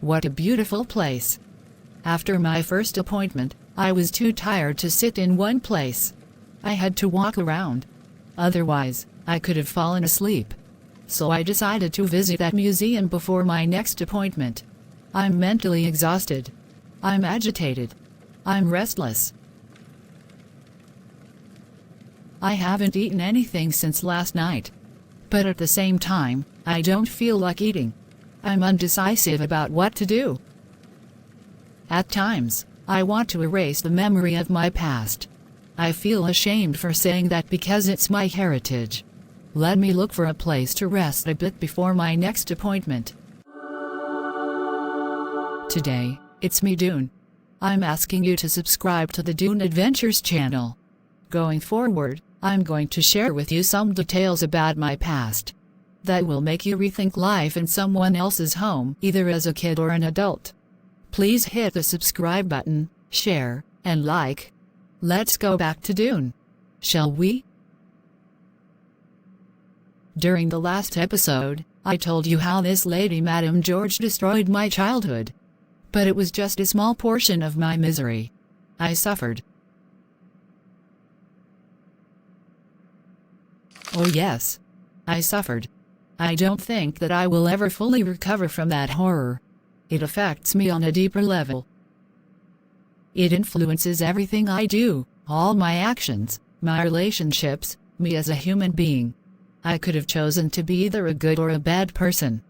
What a beautiful place. After my first appointment, I was too tired to sit in one place. I had to walk around. Otherwise, I could have fallen asleep. So I decided to visit that museum before my next appointment. I'm mentally exhausted. I'm agitated. I'm restless. I haven't eaten anything since last night. But at the same time, I don't feel like eating. I'm undecisive about what to do. At times, I want to erase the memory of my past. I feel ashamed for saying that because it's my heritage. Let me look for a place to rest a bit before my next appointment. Today, it's me, Doone. I'm asking you to subscribe to the Doone Adventures channel. Going forward, I'm going to share with you some details about my past that will make you rethink life in someone else's home, either as a kid or an adult. Please hit the subscribe button, share, and like. Let's go back to Doone, shall we? During the last episode, I told you how this lady Madame George destroyed my childhood. But it was just a small portion of my misery. I suffered. Oh yes, I suffered. I don't think that I will ever fully recover from that horror. It affects me on a deeper level. It influences everything I do, all my actions, my relationships, me as a human being. I could have chosen to be either a good or a bad person.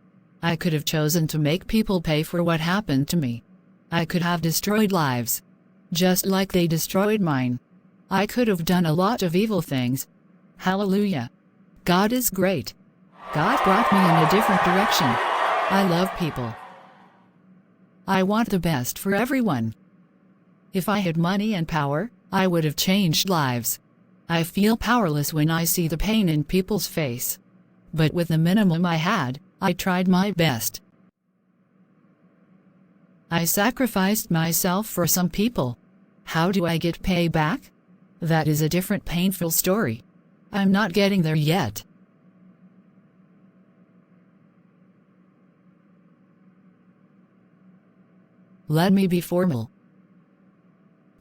I could have chosen to make people pay for what happened to me. I could have destroyed lives, just like they destroyed mine. I could have done a lot of evil things. Hallelujah. God is great. God brought me in a different direction. I love people. I want the best for everyone. If I had money and power, I would have changed lives. I feel powerless when I see the pain in people's face. But with the minimum I had, I tried my best. I sacrificed myself for some people. How do I get payback? That is a different painful story. I'm not getting there yet. Let me be formal.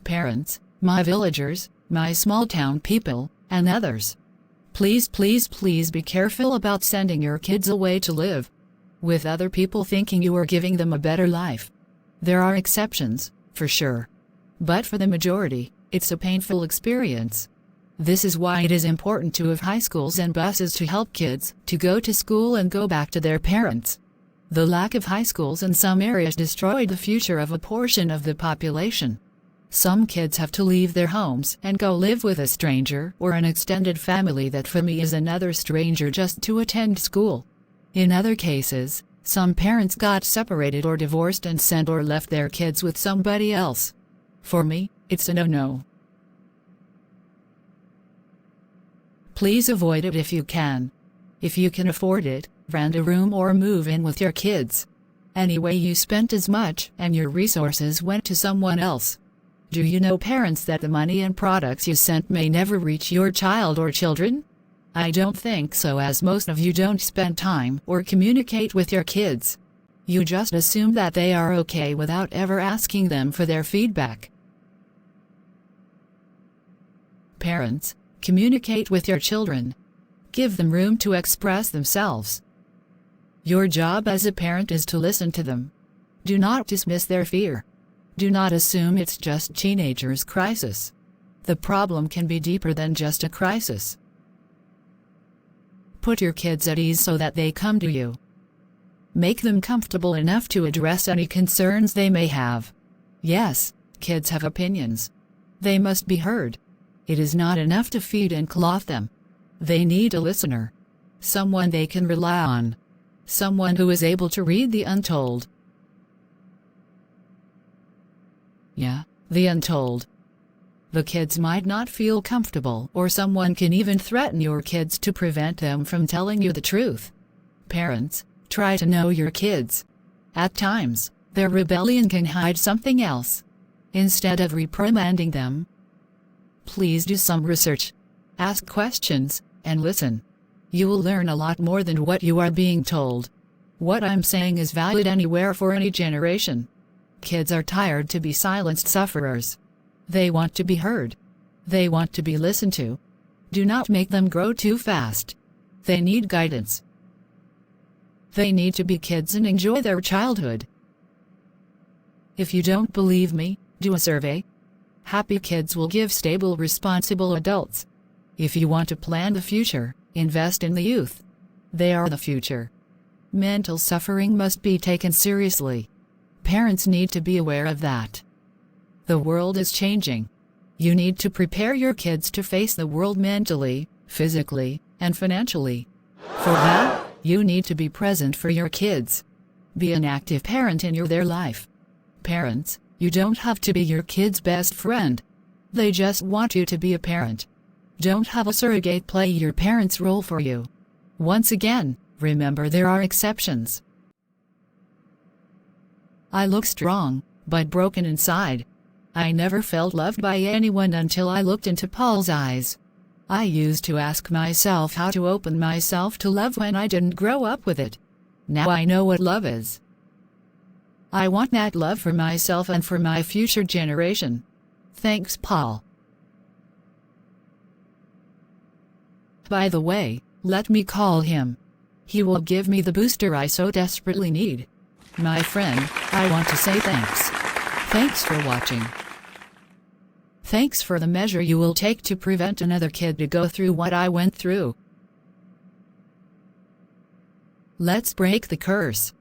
Parents, my villagers, my small town people, and others. Please, please, please be careful about sending your kids away to live with other people thinking you are giving them a better life. There are exceptions, for sure. But for the majority, it's a painful experience. This is why it is important to have high schools and buses to help kids to go to school and go back to their parents. The lack of high schools in some areas destroyed the future of a portion of the population. Some kids have to leave their homes and go live with a stranger or an extended family that for me is another stranger just to attend school. In other cases, some parents got separated or divorced and sent or left their kids with somebody else. For me, it's a no-no. Please avoid it if you can. If you can afford it, rent a room or move in with your kids. Anyway, you spent as much and your resources went to someone else. Do you know, parents, that the money and products you sent may never reach your child or children? I don't think so, as most of you don't spend time or communicate with your kids. You just assume that they are okay without ever asking them for their feedback. Parents, communicate with your children. Give them room to express themselves. Your job as a parent is to listen to them. Do not dismiss their fear. Do not assume it's just teenagers' crisis. The problem can be deeper than just a crisis. Put your kids at ease so that they come to you. Make them comfortable enough to address any concerns they may have. Yes, kids have opinions. They must be heard. It is not enough to feed and clothe them. They need a listener. Someone they can rely on. Someone who is able to read the untold. Yeah, the untold. The kids might not feel comfortable, or someone can even threaten your kids to prevent them from telling you the truth. Parents, try to know your kids. At times, their rebellion can hide something else. Instead of reprimanding them, please do some research. Ask questions, and listen. You will learn a lot more than what you are being told. What I'm saying is valid anywhere for any generation. Kids are tired to be silenced sufferers. They want to be heard. They want to be listened to. Do not make them grow too fast. They need guidance. They need to be kids and enjoy their childhood. If you don't believe me, do a survey. Happy kids will give stable, responsible adults. If you want to plan the future, invest in the youth. They are the future. Mental suffering must be taken seriously. Parents need to be aware of that. The world is changing. You need to prepare your kids to face the world mentally, physically, and financially. For that, you need to be present for your kids. Be an active parent in their life. Parents, you don't have to be your kid's best friend. They just want you to be a parent. Don't have a surrogate play your parent's role for you. Once again, remember there are exceptions. I look strong, but broken inside. I never felt loved by anyone until I looked into Paul's eyes. I used to ask myself how to open myself to love when I didn't grow up with it. Now I know what love is. I want that love for myself and for my future generation. Thanks, Paul. By the way, let me call him. He will give me the booster I so desperately need. My friend, I want to say thanks. Thanks for watching. Thanks for the measure you will take to prevent another kid to go through what I went through. Let's break the curse.